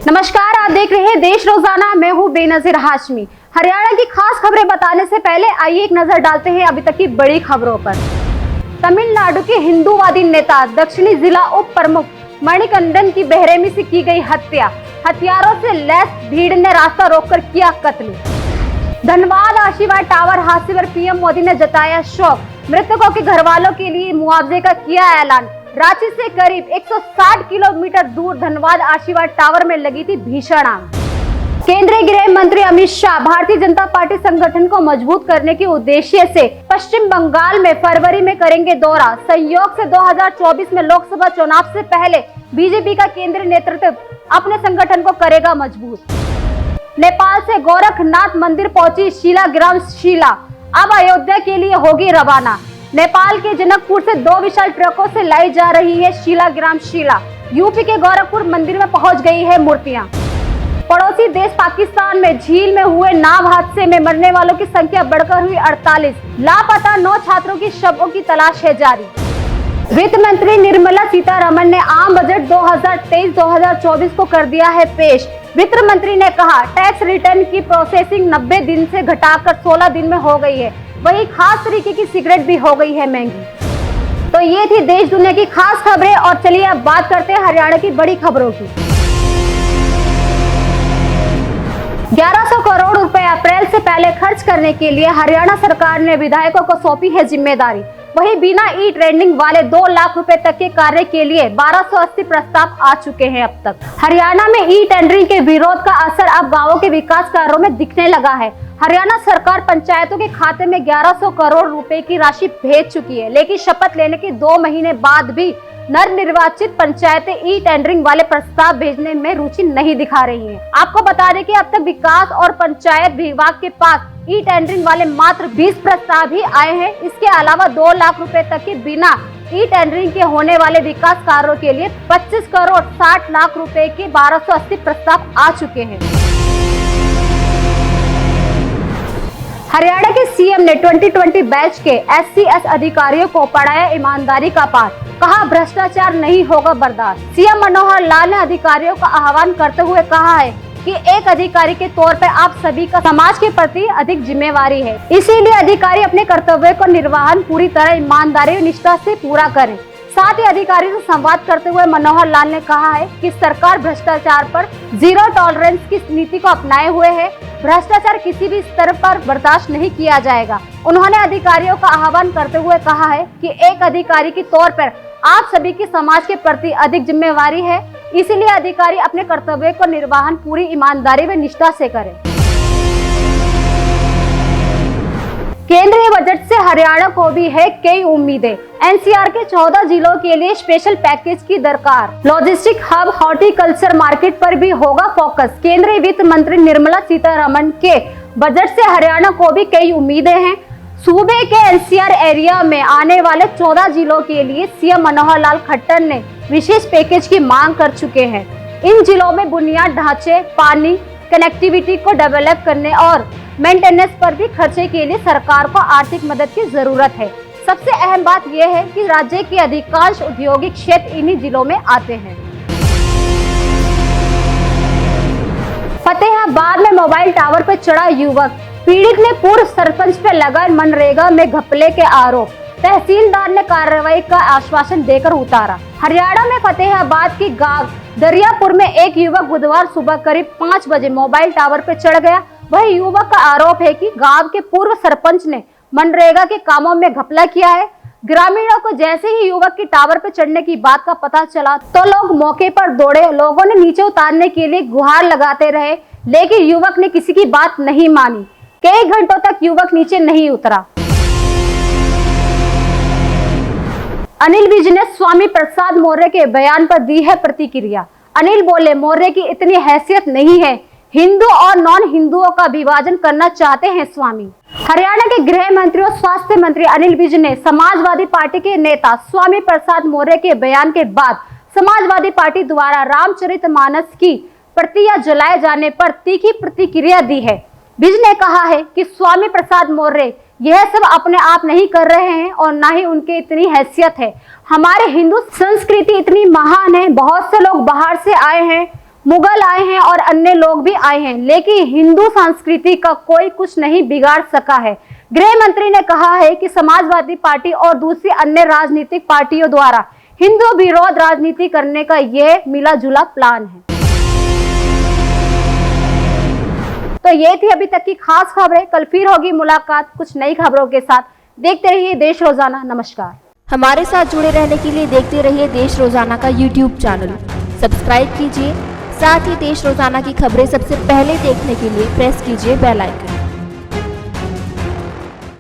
नमस्कार, आप देख रहे हैं देश रोजाना। मैं हूं बेनजीर हाशमी। हरियाणा की खास खबरें बताने से पहले आइए एक नजर डालते हैं अभी तक की बड़ी खबरों पर। तमिलनाडु के हिंदूवादी नेता दक्षिणी जिला उप प्रमुख मणिकंदन की बेरहमी से की गई हत्या। हथियारों से लैस भीड़ ने रास्ता रोककर किया कत्ल। धनबाद आशीर्वाद टावर हादसे पर पीएम मोदी ने जताया शोक। मृतकों के घर वालों के लिए मुआवजे का किया ऐलान। रांची से करीब 160 किलोमीटर दूर धनबाद आशीर्वाद टावर में लगी थी भीषण आग। केंद्रीय गृह मंत्री अमित शाह भारतीय जनता पार्टी संगठन को मजबूत करने के उद्देश्य से पश्चिम बंगाल में फरवरी में करेंगे दौरा। संयोग से 2024 में लोकसभा चुनाव से पहले बीजेपी का केंद्रीय नेतृत्व अपने संगठन को करेगा मजबूत। नेपाल से गोरखनाथ मंदिर पहुंची शीलाग्राम शीला, अब अयोध्या के लिए होगी रवाना। नेपाल के जनकपुर से 2 विशाल ट्रकों से लाई जा रही है शीलाग्राम शीला। यूपी के गोरखपुर मंदिर में पहुंच गई है मूर्तियां। पड़ोसी देश पाकिस्तान में झील में हुए नाव हादसे में मरने वालों की संख्या बढ़कर हुई 48। लापता 9 छात्रों की शवों की तलाश है जारी। वित्त मंत्री निर्मला सीतारमण ने आम बजट 2023-2024 को कर दिया है पेश। वित्त मंत्री ने कहा टैक्स रिटर्न की प्रोसेसिंग 90 दिन से घटाकर 16 दिन में हो गई है। वही खास तरीके की सिगरेट भी हो गई है महंगी। तो ये थी देश दुनिया की खास खबरें और चलिए अब बात करते हैं हरियाणा की बड़ी खबरों की। 1100 करोड़ रुपए अप्रैल से पहले खर्च करने के लिए हरियाणा सरकार ने विधायकों को सौंपी है जिम्मेदारी। वहीं बिना ई टेंडरिंग वाले 2 लाख रुपए तक के कार्य के लिए 1280 प्रस्ताव आ चुके हैं अब तक। हरियाणा में ई टेंडरिंग के विरोध का असर अब गांवों के विकास कार्यों में दिखने लगा है। हरियाणा सरकार पंचायतों के खाते में 1100 करोड़ रुपए की राशि भेज चुकी है, लेकिन शपथ लेने के 2 महीने बाद भी नवनिर्वाचित पंचायतें ई टेंडरिंग वाले प्रस्ताव भेजने में रुचि नहीं दिखा रही हैं। आपको बता दें कि अब तक विकास और पंचायत विभाग के पास ई टेंडरिंग वाले मात्र 20 प्रस्ताव ही आए हैं। इसके अलावा 2 लाख रुपए तक के बिना ई टेंडरिंग के होने वाले विकास कार्यों के लिए 25 करोड़ 60 लाख रुपए के 1280 प्रस्ताव आ चुके हैं। हरियाणा के सीएम ने 2020 बैच के SCS अधिकारियों को पढ़ाया ईमानदारी का पाठ। कहा भ्रष्टाचार नहीं होगा बर्दाश्त। सीएम मनोहर लाल ने अधिकारियों का आह्वान करते हुए कहा है कि एक अधिकारी के तौर पर आप सभी का समाज के प्रति अधिक जिम्मेवारी है, इसीलिए अधिकारी अपने कर्तव्य को निर्वहन पूरी तरह ईमानदारी और निष्ठा से पूरा करें। साथ ही अधिकारियों से संवाद करते हुए मनोहर लाल ने कहा है कि सरकार भ्रष्टाचार पर जीरो टॉलरेंस की नीति को अपनाए हुए है। भ्रष्टाचार किसी भी स्तर पर बर्दाश्त नहीं किया जाएगा। उन्होंने अधिकारियों का आह्वान करते हुए कहा है कि एक अधिकारी के तौर पर आप सभी की समाज के प्रति अधिक जिम्मेवारी है, इसीलिए अधिकारी अपने कर्तव्य को निर्वहन पूरी ईमानदारी व निष्ठा से करें। केंद्रीय बजट से हरियाणा को भी है कई उम्मीदें। एनसीआर के 14 जिलों के लिए स्पेशल पैकेज की दरकार। लॉजिस्टिक हब हॉर्टिकल्चर मार्केट पर भी होगा फोकस। केंद्रीय वित्त मंत्री निर्मला सीतारमण के बजट से हरियाणा को भी कई उम्मीदें हैं। सूबे के एनसीआर एरिया में आने वाले 14 जिलों के लिए सीएम मनोहर लाल खट्टर ने विशेष पैकेज की मांग कर चुके हैं। इन जिलों में बुनियाद ढांचे, पानी, कनेक्टिविटी को डेवलप करने और मेंटेनेंस पर भी खर्चे के लिए सरकार को आर्थिक मदद की जरूरत है। सबसे अहम बात यह है कि राज्य के अधिकांश औद्योगिक क्षेत्र इन्हीं जिलों में आते हैं। फतेहाबाद में मोबाइल टावर पर चढ़ा युवक। पीड़ित ने पूर्व सरपंच पर लगाए मनरेगा में घपले के आरोप। तहसीलदार ने कार्रवाई का आश्वासन देकर उतारा। हरियाणा में फतेहाबाद की गांव दरियापुर में एक युवक बुधवार सुबह करीब 5 बजे मोबाइल टावर पर चढ़ गया। वही युवक का आरोप है कि गांव के पूर्व सरपंच ने मनरेगा के कामों में घपला किया है। ग्रामीणों को जैसे ही युवक की टावर पर चढ़ने की बात का पता चला तो लोग मौके पर दौड़े। लोगों ने नीचे उतारने के लिए गुहार लगाते रहे, लेकिन युवक ने किसी की बात नहीं मानी। कई घंटों तक युवक नीचे नहीं उतरा। अनिल विज ने स्वामी प्रसाद मौर्य के बयान पर दी है प्रतिक्रिया। अनिल बोले, मौर्य की इतनी हैसियत नहीं है, हिंदू और नॉन हिंदुओं का विभाजन करना चाहते हैं स्वामी। हरियाणा के गृह मंत्री और स्वास्थ्य मंत्री अनिल विज ने समाजवादी पार्टी के नेता स्वामी प्रसाद मौर्य के बयान के बाद समाजवादी पार्टी द्वारा रामचरितमानस की प्रतियां जलाए जाने पर तीखी प्रतिक्रिया दी है। विज ने कहा है कि स्वामी प्रसाद मौर्य यह सब अपने आप नहीं कर रहे हैं और ना ही उनकी इतनी हैसियत है। हमारे हिंदू संस्कृति इतनी महान है, बहुत से लोग बाहर से आए हैं, मुगल आए हैं और अन्य लोग भी आए हैं, लेकिन हिंदू संस्कृति का कोई कुछ नहीं बिगाड़ सका है। गृह मंत्री ने कहा है कि समाजवादी पार्टी और दूसरी अन्य राजनीतिक पार्टियों द्वारा हिंदू विरोध राजनीति करने का यह मिला जुला प्लान है। तो ये थी अभी तक की खास खबरें। कल फिर होगी मुलाकात कुछ नई खबरों के साथ। देखते रहिए देश रोजाना। नमस्कार। हमारे साथ जुड़े रहने के लिए देखते रहिए देश रोजाना का यूट्यूब चैनल सब्सक्राइब कीजिए। साथ ही देश रोजाना की खबरें सबसे पहले देखने के लिए प्रेस कीजिए बेल आइकन।